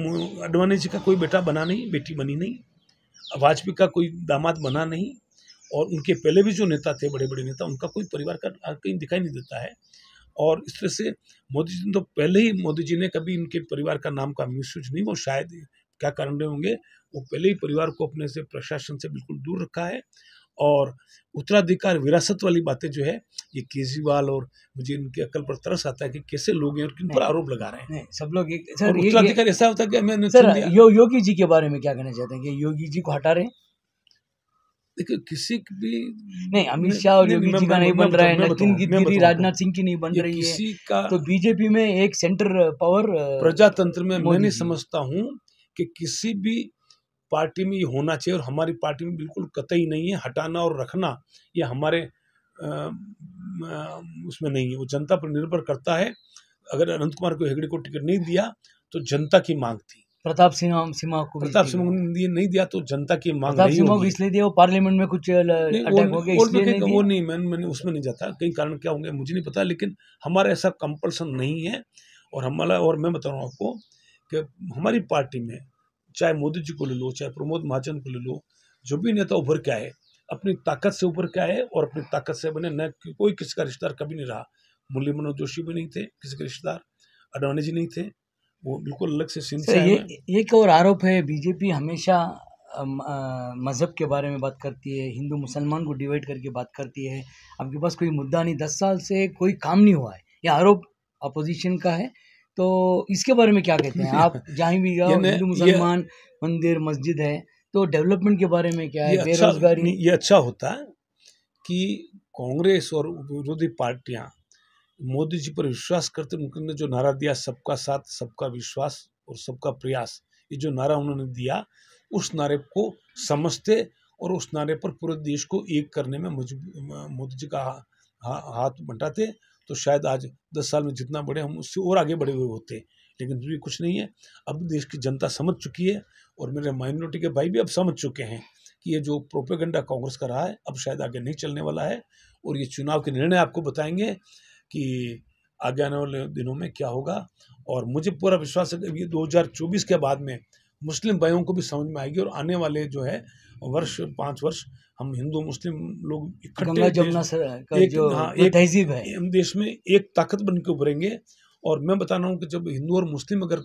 अडवाणी जी का कोई बेटा बना नहीं, बेटी बनी नहीं, वाजपेयी का कोई दामाद बना नहीं, और उनके पहले भी जो नेता थे, बड़े बड़े नेता, उनका कोई परिवार का कहीं दिखाई नहीं देता है। और इस तरह से मोदी जी तो पहले ही, मोदी जी ने कभी उनके परिवार का नाम का मिसयूज नहीं, वो शायद क्या कारण रहे होंगे, वो पहले ही परिवार को अपने से, प्रशासन से बिल्कुल दूर रखा है। और उत्तराधिकार विरासत वाली बातें जो है, ये केजरीवाल, और मुझे इनकी अकल पर तरस आता है कि कैसे लोग हैं और किन पर आरोप लगा रहे हैं। नहीं, सब लोग उत्तराधिकार ऐसा होता है कि मैंने योगी जी के बारे में क्या कहना चाहते हैं कि योगी जी को हटा रहे? देखिए, किसी भी नहीं, अमित शाह और योगी जी का नहीं बन रहा है, नवीन गिरी, राजनाथ सिंह की नहीं बन रही है, किसी का, तो बीजेपी में एक सेंटर पावर प्रजातंत्र में मैं नहीं समझता हूँ कि किसी भी पार्टी में ये होना चाहिए, और हमारी पार्टी में बिल्कुल कतई नहीं है। हटाना और रखना ये हमारे उसमें नहीं है, वो जनता पर निर्भर करता है। अगर अनंत कुमार को हेगड़े को टिकट नहीं दिया तो जनता की मांग थी। प्रताप सिन्हा को भी प्रताप सिंह ने नहीं दिया तो जनता की मांग प्रताप नहीं सिन्हा को होगी। इसलिए दिया, वो पार्लियामेंट में कुछ अटैक हो गया इसलिए नहीं वो दिया। नहीं, मैंने उसमें नहीं जाता, कई कारण क्या होंगे मुझे नहीं पता, लेकिन हमारा ऐसा कंपल्सन नहीं है। और मैं बता रहा हूँ आपको कि हमारी पार्टी में चाहे मोदी जी को ले लो, चाहे प्रमोद महाजन को ले लो, जो भी नेता उभर के आए अपनी ताकत से उभर के आए और अपनी ताकत से बने। न कोई किसी का रिश्तेदार कभी नहीं रहा। मुरली मनोहर जोशी भी नहीं थे किसी के रिश्तेदार, अडवाणी जी नहीं थे, वो बिल्कुल अलग से सीन से आए हुए हैं। ये एक और आरोप है, बीजेपी हमेशा मज़हब के बारे में बात करती है, हिंदू मुसलमान को डिवाइड करके बात करती है। आपके पास कोई मुद्दा नहीं, 10 साल से कोई काम नहीं हुआ है, ये आरोप अपोजिशन का है। तो इसके बारे में क्या कहते हैं आप? जहाँ भी जाओ हिंदू मुसलमान मंदिर मस्जिद है, तो डेवलपमेंट के बारे में क्या है? बेरोजगारी। ये अच्छा होता है कि कांग्रेस और विरोधी पार्टियां मोदी जी पर विश्वास करते, उन्होंने जो नारा दिया सबका साथ सबका विश्वास और सबका प्रयास, ये जो नारा उन्होंने दिया उस नारे को समझते और उस नारे पर पूरे देश को एक करने में मोदी जी का हाथ बंटाते, तो शायद आज 10 साल में जितना बढ़े हम उससे और आगे बढ़े हुए होते। लेकिन भी कुछ नहीं है। अब देश की जनता समझ चुकी है और मेरे माइनॉरिटी के भाई भी अब समझ चुके हैं कि ये जो प्रोपेगेंडा कांग्रेस का रहा है अब शायद आगे नहीं चलने वाला है। और ये चुनाव के निर्णय आपको बताएंगे कि आगे आने वाले दिनों में क्या होगा। और मुझे पूरा विश्वास है कि ये 2024 के बाद में मुस्लिम भाइयों को भी समझ में आएगी और आने वाले जो है 5 वर्ष हम हिंदू मुस्लिम लोग गंगा जमुना का जो तहजीब है, हम देश में एक ताकत बन के उभरेंगे। और मैं बता रहा हूँ कि जब हिंदू और मुस्लिम अगर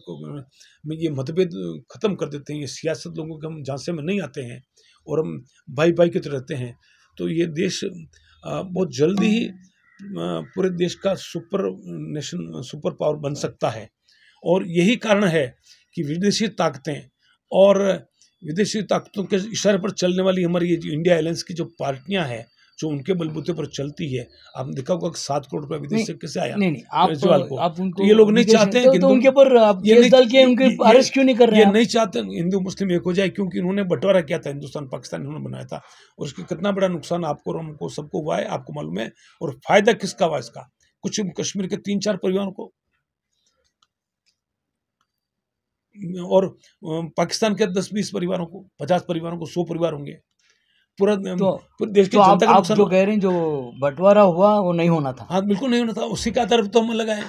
में ये मतभेद खत्म कर देते हैं, ये सियासत लोगों के हम झांसे में नहीं आते हैं और हम भाई भाई की तरह रहते हैं, तो ये देश बहुत जल्दी ही पूरे देश का सुपर पावर बन सकता है। और यही कारण है कि विदेशी ताकतों के इशारे पर चलने वाली हमारी ये इंडिया अलायंस की जो पार्टियां हैं, जो उनके बलबूते पर चलती है, आपने देखा होगा 7 करोड़ रुपया विदेश से कैसे आया। नहीं, आप उनको, तो ये लोग नहीं चाहते हैं तो उनके पर केस डाल के उनके अरेस्ट क्यों नहीं कर रहे हैं? ये नहीं चाहते हिंदू मुस्लिम एक हो जाए, क्योंकि इन्होंने बंटवारा किया था, हिंदुस्तान पाकिस्तान इन्होंने बनाया था और उसका कितना बड़ा नुकसान आपको और हमको सबको हुआ है, आपको मालूम है। और फायदा किसका हुआ इसका? कुछ कश्मीर के 3-4 परिवारों को, और पाकिस्तान के 10-20 परिवारों को, 50 परिवारों को, 100 परिवार होंगे। पूरा देश की जनता का नुकसान। जो कह रहे हैं जो बंटवारा हुआ वो नहीं होना था। हाँ, बिल्कुल नहीं होना था, उसी का आधार तो हम लगाए।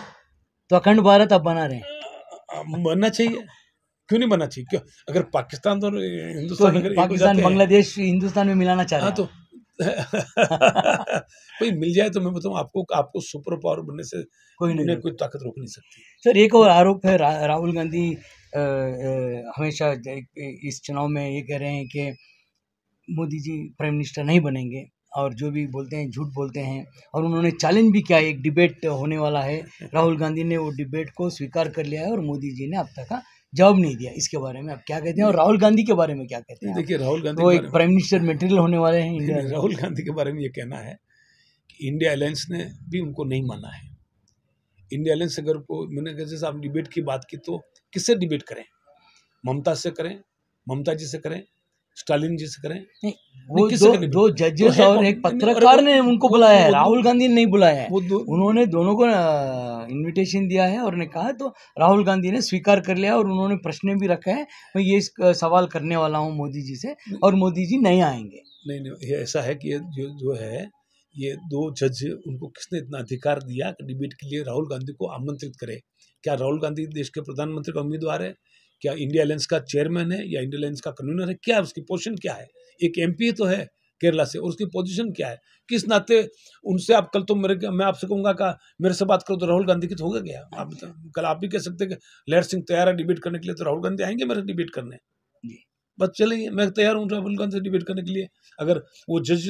तो अखंड भारत अब बना रहे हैं, बनना चाहिए, क्यों नहीं बनना चाहिए? क्यों? अगर पाकिस्तान तो हिंदुस्तान, तो पाकिस्तान बांग्लादेश हिंदुस्तान में मिलाना चाह रहे हैं, तो कोई मिल जाए तो मैं बताऊँ आपको सुपर पावर बनने से कोई ताकत रोक नहीं सकती। सर, एक और आरोप है, राहुल गांधी हमेशा इस चुनाव में ये कह रहे हैं कि मोदी जी प्राइम मिनिस्टर नहीं बनेंगे और जो भी बोलते हैं झूठ बोलते हैं। और उन्होंने चैलेंज भी किया, एक डिबेट होने वाला है, राहुल गांधी ने वो डिबेट को स्वीकार कर लिया है और मोदी जी ने अब तक जवाब नहीं दिया। इसके बारे में आप क्या कहते हैं और राहुल गांधी के बारे में क्या कहते हैं? देखिए, राहुल गांधी वो एक प्राइम मिनिस्टर मटेरियल होने वाले हैं इंडिया। राहुल गांधी के बारे में ये कहना है कि इंडिया अलायंस ने भी उनको नहीं माना है। इंडिया अलायंस अगर मैंने जैसे आप डिबेट की बात की, तो किससे डिबेट करें? ममता से करें, ममता जी से करें, स्टालिन जी से करें? वो दो जजेस और एक पत्रकार ने उनको बुलाया है, राहुल गांधी ने नहीं बुलाया है। उन्होंने दोनों को इनविटेशन दिया है और ने कहा, तो राहुल गांधी ने स्वीकार कर लिया और उन्होंने प्रश्न भी रखा है, मैं ये सवाल करने वाला हूँ मोदी जी से और मोदी जी नहीं आएंगे। नहीं, ये ऐसा है कि ये जो है ये 2 जज, उनको किसने इतना अधिकार दिया कि डिबेट के लिए राहुल गांधी को आमंत्रित करे? क्या राहुल गांधी देश के प्रधानमंत्री का उम्मीदवार है? क्या इंडिया अलायंस का चेयरमैन है या इंडिया अलायंस का कन्वीनर है? क्या उसकी पोजीशन क्या है? एक एमपी तो है केरला से, और उसकी पोजीशन क्या है? किस नाते उनसे आप कल तो मैं आपसे कहूँगा कि मेरे से बात करो तो राहुल गांधी की तो होगा क्या? आप कल आप भी कह सकते हैं कि लहर सिंह तैयार है डिबेट करने के लिए, तो राहुल गांधी आएंगे मेरे डिबेट करने? बस चलिए, मैं तैयार हूँ राहुल गांधी से डिबेट करने के लिए। अगर वो जज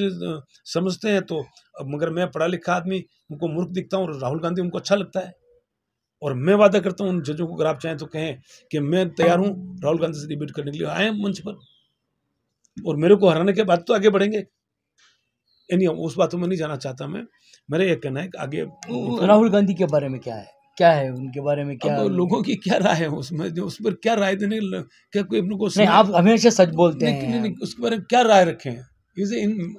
समझते हैं तो, मगर मैं पढ़ा लिखा आदमी उनको मूर्ख दिखता हूँ और राहुल गांधी उनको अच्छा लगता है। और मैं वादा करता हूँ उन जजों को, अगर आप चाहें तो कहें कि मैं तैयार हूँ राहुल गांधी से डिबेट करने के लिए, आए मंच पर और मेरे को हराने के बाद तो आगे बढ़ेंगे। उस बातों में नहीं जाना चाहता मैं। मेरा ये कहना है कि आगे राहुल गांधी के बारे में क्या है उनके बारे में क्या? अब लोगों की क्या राय है उसमें, जो उस पर क्या राय देने, क्या कोई अपने को नहीं, आप हमेशा सच बोलते हैं। नहीं, उसके बारे में क्या राय रखे हैं?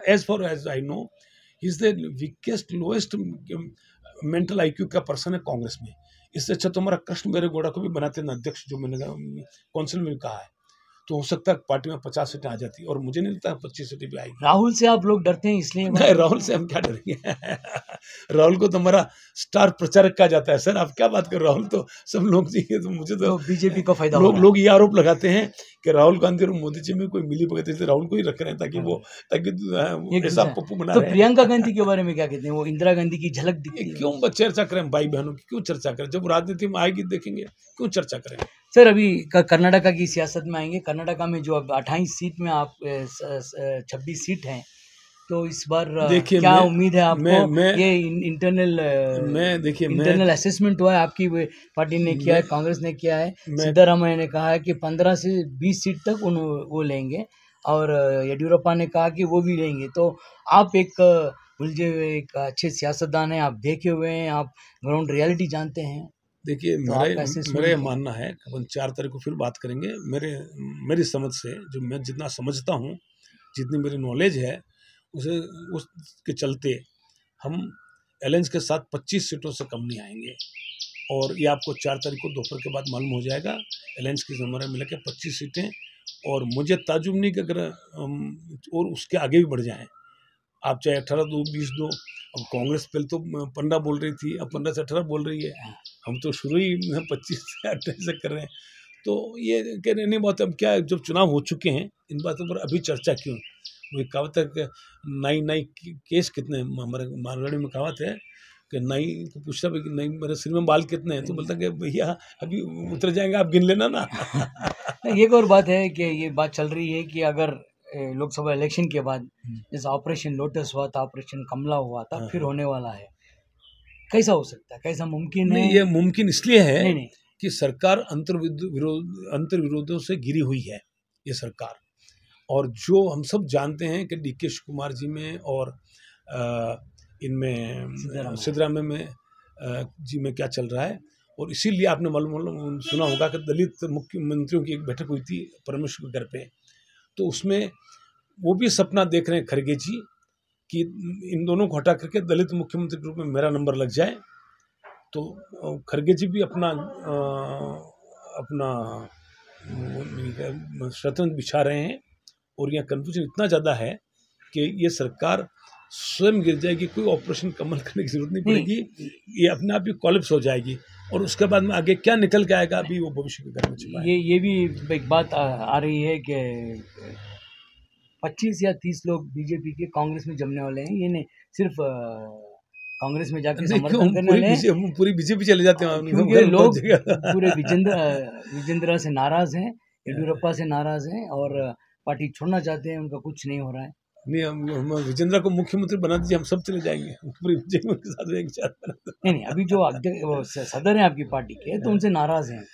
As far as I know, he is the weakest lowest mental IQ का पर्सन है कांग्रेस में। इससे अच्छा तो हमारा कृष्ण बैरे गौड़ा को भी बनाते हैं अध्यक्ष, जो मैंने काउंसिल में भी कहा है, तो हो सकता है पार्टी में 50 सीटें आ जाती, और मुझे नहीं लगता 25 सीटें भी आएगी। राहुल से आप लोग डरते हैं इसलिए? नहीं, राहुल से हम क्या डरेंगे। राहुल को तो हमारा स्टार प्रचारक कहा जाता है। सर आप क्या बात कर रहे हो, राहुल तो सब लोग चाहिए, तो मुझे तो बीजेपी का फायदा लोग ये आरोप लगाते हैं कि राहुल गांधी और मोदी जी में कोई मिली भगत, इसलिए राहुल को ही रख रहे हैं ताकि ऐसा पप्पू बना तो रहे हैं। प्रियंका गांधी के बारे में क्या कहते हैं? वो इंदिरा गांधी की झलक दिखती है। क्यों चर्चा करें भाई बहनों की, क्यों चर्चा करें? जब राजनीति में आएगी देखेंगे, क्यों चर्चा करें। सर अभी कर्नाटका की सियासत में आएंगे। कर्नाटका में जो अब 28 सीट में आप 26 सीट हैं, तो इस बार देखिए क्या उम्मीद है आपको? मैं ये इंटरनल असेसमेंट हुआ है, आपकी पार्टी ने किया है, कांग्रेस ने किया है। सिद्धरामैया ने कहा है कि 15 से 20 सीट तक वो लेंगे, और येडियुरप्पा ने कहा कि वो भी लेंगे। तो आप एक उलझे हुए एक अच्छे सियासतदान हैं, आप देखे हुए हैं, आप ग्राउंड रियलिटी जानते हैं। देखिए मेरा ये मानना है, अपन 4 तारीख को फिर बात करेंगे। मेरी समझ से, जो मैं जितना समझता हूँ, जितनी मेरी नॉलेज है, उसके चलते हम अलायंस के साथ 25 सीटों से कम नहीं आएंगे, और ये आपको 4 तारीख को दोपहर के बाद मालूम हो जाएगा। अलायंस की हमारे मिला के 25 सीटें, और मुझे ताजुब नहीं कि अगर और उसके आगे भी बढ़ जाएं, आप चाहे 18 दो, 20 दो। अब कांग्रेस पहले तो 15 बोल रही थी, अब 15 से 18 बोल रही है। हम तो शुरू ही 25 से 28 से कर रहे हैं, तो ये कहने नहीं बात। अब क्या, जब चुनाव हो चुके हैं, इन बातों पर अभी चर्चा क्यों? वही कहावत है, नाई केस कितने, हमारे मारवाड़ी में कहावत है कि नाई को पूछता है कि नाई मेरे सिर में बाल कितने हैं, तो बोलता कि भैया अभी उतर जाएंगे, आप गिन लेना ना। एक और बात है कि ये बात चल रही है कि अगर लोकसभा इलेक्शन के बाद जैसे ऑपरेशन लोटस हुआ था, ऑपरेशन कमला हुआ था, फिर होने वाला है, कैसा हो सकता है, कैसा मुमकिन है? ये मुमकिन इसलिए है नहीं। कि सरकार अंतर विरोधों से घिरी हुई है ये सरकार। और जो हम सब जानते हैं कि DK शिवकुमार जी में और इनमें सिद्धरामैया में जी में क्या चल रहा है। और इसीलिए आपने मालूम सुना होगा कि दलित मुख्यमंत्रियों की एक बैठक हुई थी परमेश्वर के घर पे, तो उसमें वो भी सपना देख रहे हैं खड़गे जी कि इन दोनों को हटा करके दलित मुख्यमंत्री के रूप में मेरा नंबर लग जाए। तो खड़गे जी भी अपना शतरंज बिछा रहे हैं, और यहाँ कन्फ्यूजन इतना ज़्यादा है कि ये सरकार स्वयं गिर जाएगी, कोई ऑपरेशन कमल करने की जरूरत नहीं पड़ेगी, ये अपने आप ही कोलैप्स हो जाएगी, और उसके बाद में आगे क्या निकल के आएगा अभी वो भविष्य के घर में छिपा है। ये भी एक बात आ रही है कि 25 या 30 लोग बीजेपी के कांग्रेस में जमने वाले हैं। ये नहीं सिर्फ कांग्रेस में जाके समर्थन करने वाले हैं, पूरी बीजेपी चले जाते हैं, क्योंकि लोग पूरे विजेंद्रा से नाराज हैं, येडियुरप्पा से नाराज हैं, और पार्टी छोड़ना चाहते हैं, उनका कुछ नहीं हो रहा है। नहीं, हम विजेंद्रा को मुख्यमंत्री बना दीजिए, हम सब चले जाएंगे पूरी बीजेपी के साथ एक साथ। नहीं, अभी जो सदर हैं आपकी पार्टी के, तो उनसे नाराज हैं।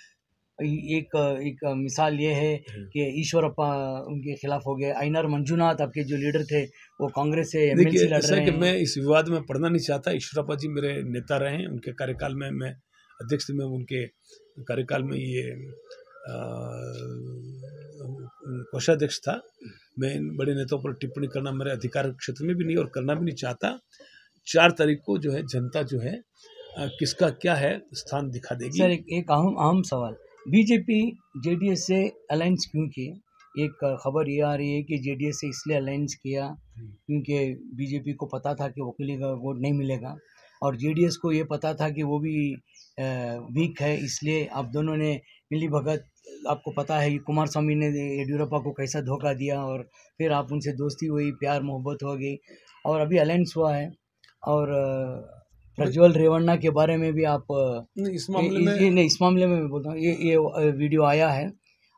एक मिसाल ये है कि ईश्वरप्पा उनके खिलाफ हो गए, आइनर मंजूनाथ आपके जो लीडर थे वो कांग्रेस से एमएलसी लड़ रहे हैं। मैं इस विवाद में पढ़ना नहीं चाहता। ईश्वरप्पा जी मेरे नेता रहे हैं, उनके कार्यकाल में मैं अध्यक्ष में, उनके कार्यकाल में ये कोषाध्यक्ष था। मैं इन बड़े नेताओं पर टिप्पणी करना मेरे अधिकार क्षेत्र में भी नहीं, और करना भी नहीं चाहता। 4 तारीख को जो है जनता जो है किसका क्या है स्थान दिखा देगी। सर एक अहम सवाल, बीजेपी जेडीएस से अलायंस क्यों की? एक खबर ये आ रही है कि जेडीएस से इसलिए अलायंस किया क्योंकि बीजेपी को पता था कि वकीली का वोट नहीं मिलेगा, और जेडीएस को ये पता था कि वो भी वीक है, इसलिए आप दोनों ने मिली भगत। आपको पता है कि कुमारस्वामी ने येडियुरप्पा को कैसा धोखा दिया, और फिर आप उनसे दोस्ती हुई, प्यार मोहब्बत हो गई, और अभी अलायंस हुआ है। और प्रज्वल रेवन्ना के बारे में भी आप इस मामले में मैं बोलता हूँ, ये वीडियो आया है,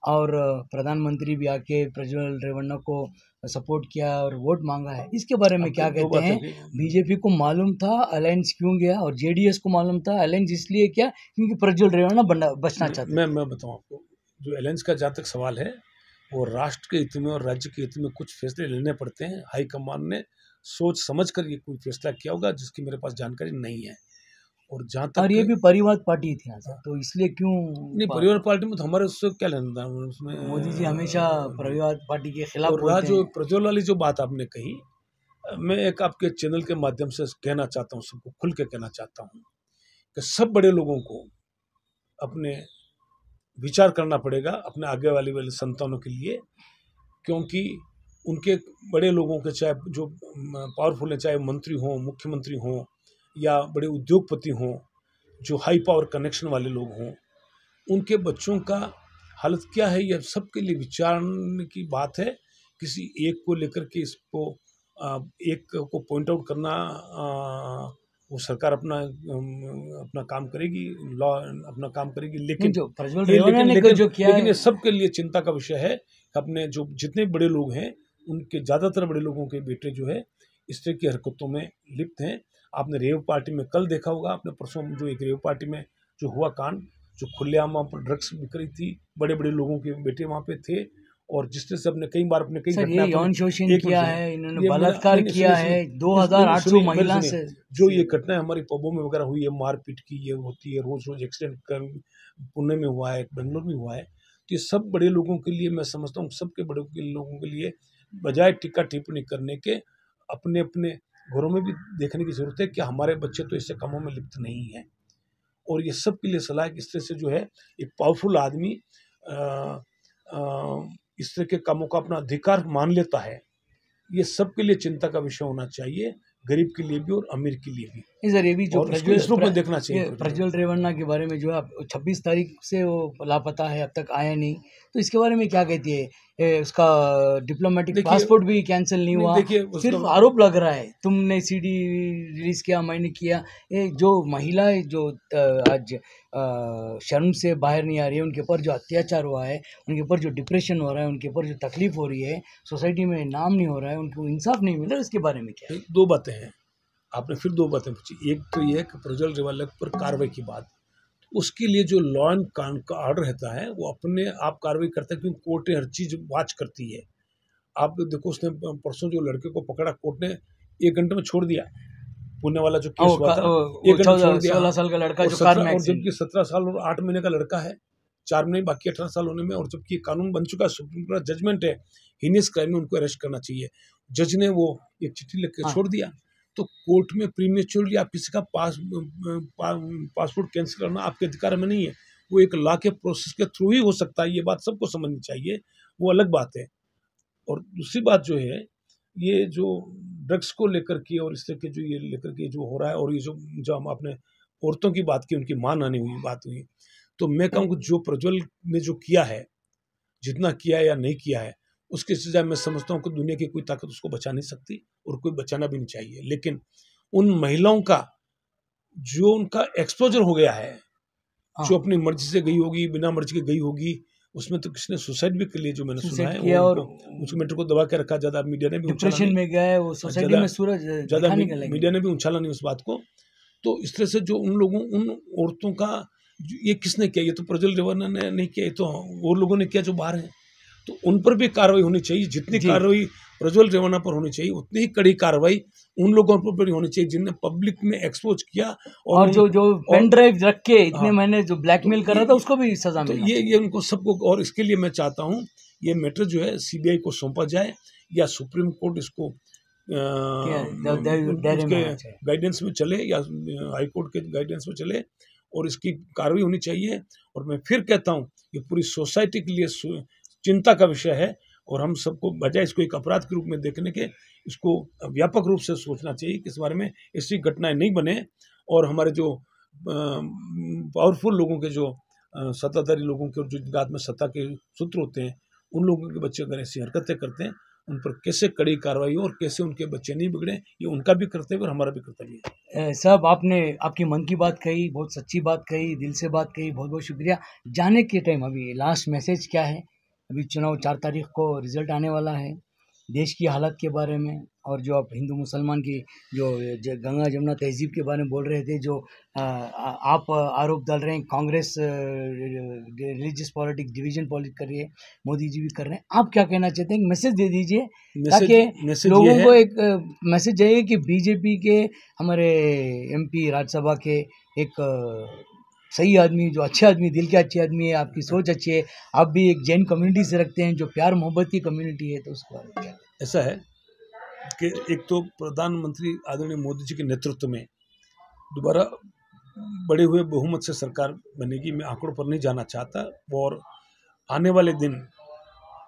और प्रधानमंत्री भी आके प्रज्वल रेवन्ना को सपोर्ट किया और वोट मांगा है। इसके बारे में क्या कहते हैं? बीजेपी को मालूम था अलायंस क्यों गया, और जेडीएस को मालूम था अलायंस इसलिए क्या क्योंकि प्रज्वल रेवन्ना बचना चाहते। मैं बताऊँ आपको, जो अलायंस का जहाँ तक सवाल है, वो राष्ट्र के हित में और राज्य के हित में कुछ फैसले लेने पड़ते हैं। हाईकमान ने सोच समझ कर ये कोई फैसला किया होगा जिसकी मेरे पास जानकारी नहीं है। और जहाँ तक, और ये भी परिवार पार्टी थी सर, तो इसलिए क्यों नहीं, परिवार पार्टी में तो हमारे उससे क्या लेना था? उसमें मोदी जी हमेशा परिवार पार्टी के खिलाफ और जो प्रज्वल वाली जो बात आपने कही, मैं एक आपके चैनल के माध्यम से कहना चाहता हूँ, सबको खुल के कहना चाहता हूँ कि सब बड़े लोगों को अपने विचार करना पड़ेगा अपने आगे वाले संतानों के लिए, क्योंकि उनके बड़े लोगों के, चाहे जो पावरफुल हैं, चाहे मंत्री हों, मुख्यमंत्री हों या बड़े उद्योगपति हों, जो हाई पावर कनेक्शन वाले लोग हों, उनके बच्चों का हालत क्या है, यह सबके लिए विचारने की बात है। किसी एक को लेकर के इसको एक को पॉइंट आउट करना, वो सरकार अपना काम करेगी, लॉ अपना काम करेगी, लेकिन जो प्रज्वल रेवन्ना ने जो किया लेकिन ये सबके लिए चिंता का विषय है। अपने जो जितने बड़े लोग हैं, उनके ज़्यादातर बड़े लोगों के बेटे जो है इस तरह की हरकतों में लिप्त हैं। आपने रेव पार्टी में कल देखा होगा, आपने परसों जो एक रेव पार्टी में जो हुआ कांड, जो खुलेआम वहाँ पर ड्रग्स बिक रही थी, बड़े बड़े लोगों के बेटे वहाँ पे थे, और जिस तरह से अपने कई बार अपने कई घटना यौन शोषण किया है, इन्होंने बलात्कार किया है 2800 महिला से। जो ये घटना हमारी पबों में वगैरह हुई है, मारपीट की ये होती है, रोज रोज एक्सीडेंट पुणे में हुआ है, बेंगलोर में हुआ है, तो ये सब बड़े लोगों के लिए, मैं समझता हूँ सबके बड़े लोगों के लिए बजाय टिक्का टिप्पणी करने के अपने अपने घरों में भी देखने की जरूरत है कि हमारे बच्चे तो इससे कामों में लिप्त नहीं है। और ये सब के लिए सलाह है कि इस तरह से जो है एक पावरफुल आदमी इस तरह के कामों का अपना अधिकार मान लेता है, ये सबके लिए चिंता का विषय होना चाहिए, गरीब के लिए भी और अमीर के लिए भी। सर ये भी जो इस रूप में देखना चाहिए। प्रज्वल रेवन्ना के बारे में जो है 26 तारीख से वो लापता है, अब तक आया नहीं, तो इसके बारे में क्या कहती है? उसका डिप्लोमेटिक पासपोर्ट भी कैंसिल नहीं हुआ, सिर्फ आरोप लग रहा है तुमने सीडी रिलीज किया, मैंने किया। ये जो महिलाएं जो आज शर्म से बाहर नहीं आ रही है, उनके ऊपर जो अत्याचार हुआ है, उनके ऊपर जो डिप्रेशन हो रहा है, उनके ऊपर जो तकलीफ हो रही है, सोसाइटी में नाम नहीं हो रहा है, उनको इंसाफ नहीं मिल रहा, इसके बारे में क्या? दो बातें हैं, आपने फिर दो बातें पूछी। एक तो ये है कि प्रज्वल रेवन्ना पर कार्रवाई की बात, उसके लिए जो लॉ एंड कानून का ऑर्डर रहता है वो अपने आप कार्रवाई करता है, क्योंकि कोर्ट हर चीज़ वॉच करती है। आप देखो, उसने परसों जो लड़के को पकड़ा, कोर्ट ने 1 घंटे में छोड़ दिया। पुणे वाला जो केस हुआ था, 1 घंटे में छोड़ दिया। 16 साल का लड़का जो कार में, और जबकि 17 साल और 8 महीने का लड़का है, 4 महीने बाकी 18 साल होने में, और जबकि कानून बन चुका है, सुप्रीम कोर्ट का जजमेंट है, हीनियस क्राइम में उनको अरेस्ट करना चाहिए। जज ने वो एक चिट्ठी लिख के छोड़ दिया। तो कोर्ट में प्रीमेच्योरली आप किसी का पासपोर्ट कैंसिल करना आपके अधिकार में नहीं है, वो एक लॉ के प्रोसेस के थ्रू ही हो सकता है। ये बात सबको समझनी चाहिए, वो अलग बात है। और दूसरी बात जो है, ये जो ड्रग्स को लेकर के और इस तरह के जो ये लेकर के जो हो रहा है, और ये जो हम अपने औरतों की बात की, उनकी मान आने हुई बात हुई, तो मैं कहूँ जो प्रज्वल ने जो किया है, जितना किया है या नहीं किया है, उसके सजा मैं समझता हूँ कि दुनिया की कोई ताकत उसको बचा नहीं सकती, और कोई बचाना भी नहीं चाहिए। लेकिन उन महिलाओं का जो उनका एक्सपोजर हो गया है, जो अपनी मर्जी से गई होगी, बिना मर्जी के गई होगी, उसमें तो किसी ने सुसाइड भी कर लिया, जो मैंने सुना है, और उसको मैटर को दबा के रखा, ज़्यादा मीडिया ने भी डिप्रेशन में गया है, वो सोसाइटी में ज़्यादा मीडिया ने भी उछाला नहीं उस बात को। तो इस तरह से जो उन औरतों का ये किसने किया? ये तो प्रज्वल रेवन्ना ने नहीं किया, ये तो और लोगों ने किया जो बाहर हैं। तो उन पर भी कार्रवाई होनी चाहिए। जितनी कार्रवाई प्रज्वल रेवन्ना पर होनी चाहिए, उतनी ही कड़ी कार्रवाई उन लोगों पर होनी चाहिए जिनने पब्लिक में एक्सपोज किया, और जो पेन ड्राइव रख के इतने महीने जो ब्लैकमेल कर रहा था, उसको भी सजा मिली। तो ये उनको सबको, और इसके लिए मैं चाहता हूँ ये मैटर जो है सीबीआई को सौंपा जाए, या सुप्रीम कोर्ट इसको गाइडेंस में चले, या हाई कोर्ट के गाइडेंस में चले, और इसकी कार्रवाई होनी चाहिए। और मैं फिर कहता हूँ ये पूरी सोसाइटी के लिए चिंता का विषय है, और हम सबको बजाय इसको एक अपराध के रूप में देखने के, इसको व्यापक रूप से सोचना चाहिए कि इस बारे में ऐसी घटनाएं नहीं बने, और हमारे जो पावरफुल लोगों के, जो सत्ताधारी लोगों के, और जो जिनके हाथ में सत्ता के सूत्र होते हैं, उन लोगों के बच्चे अगर ऐसी हरकतें करते हैं, उन पर कैसे कड़ी कार्रवाई हो और कैसे उनके बच्चे नहीं बिगड़े, ये उनका भी कर्तव्य और हमारा भी कर्तव्य है। साहब, आपने आपकी मन की बात कही, बहुत सच्ची बात कही, दिल से बात कही, बहुत बहुत शुक्रिया। जाने के टाइम अभी लास्ट मैसेज क्या है? अभी चुनाव 4 तारीख को रिजल्ट आने वाला है, देश की हालत के बारे में, और जो आप हिंदू मुसलमान की जो गंगा जमुना तहजीब के बारे में बोल रहे थे, जो आप आरोप डाल रहे हैं, Congress religious politics, division politics कर रही है, मोदी जी भी कर रहे हैं, आप क्या कहना चाहते हैं? मैसेज दे दीजिए, ताकि लोगों को एक मैसेज चाहिए कि बीजेपी के हमारे MP राज्यसभा के एक सही आदमी, जो अच्छे आदमी, दिल के अच्छे आदमी है, आपकी सोच अच्छी है, आप भी एक जैन कम्युनिटी से रखते हैं, जो प्यार मोहब्बत की कम्युनिटी है, तो उसको क्या? ऐसा है कि एक तो प्रधानमंत्री आदरणीय मोदी जी के नेतृत्व में दोबारा बढ़े हुए बहुमत से सरकार बनेगी। मैं आंकड़ों पर नहीं जाना चाहता, और आने वाले दिन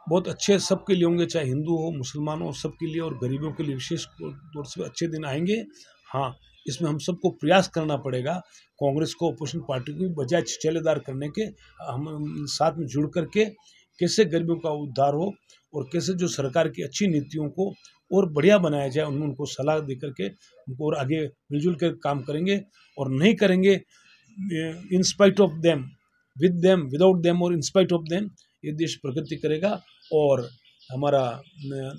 बहुत अच्छे सबके लिए होंगे, चाहे हिंदू हो मुसलमान हो, सबके लिए, और गरीबों के लिए विशेष तौर से अच्छे दिन आएंगे। हाँ, इसमें हम सबको प्रयास करना पड़ेगा, कांग्रेस को, अपोजिशन पार्टी को बजाय छिछेलेदार करने के, हम साथ में जुड़ करके कैसे गरीबों का उद्धार हो और कैसे जो सरकार की अच्छी नीतियों को और बढ़िया बनाया जाए, उनमें उनको सलाह दे करके उनको और आगे मिलजुल कर काम करेंगे। और नहीं करेंगे in spite of them, with them, without them और इन स्पाइट ऑफ देम, ये देश प्रगति करेगा और हमारा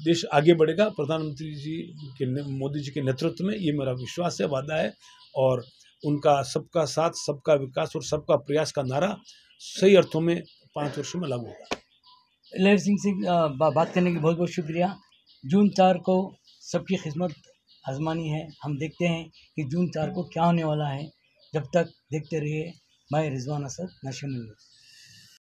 देश आगे बढ़ेगा। प्रधानमंत्री जी के, मोदी जी के नेतृत्व में, ये मेरा विश्वास है, वादा है। और उनका सबका साथ, सबका विकास और सबका प्रयास का नारा सही अर्थों में 5 वर्षों में लागू होगा। लहर सिंह से बात करने की बहुत बहुत शुक्रिया। जून 4 को सबकी खिदमत आजमानी है। हम देखते हैं कि जून 4 को क्या होने वाला है। जब तक देखते रहिए। मैं रिजवान असद, नेशनल न्यूज़।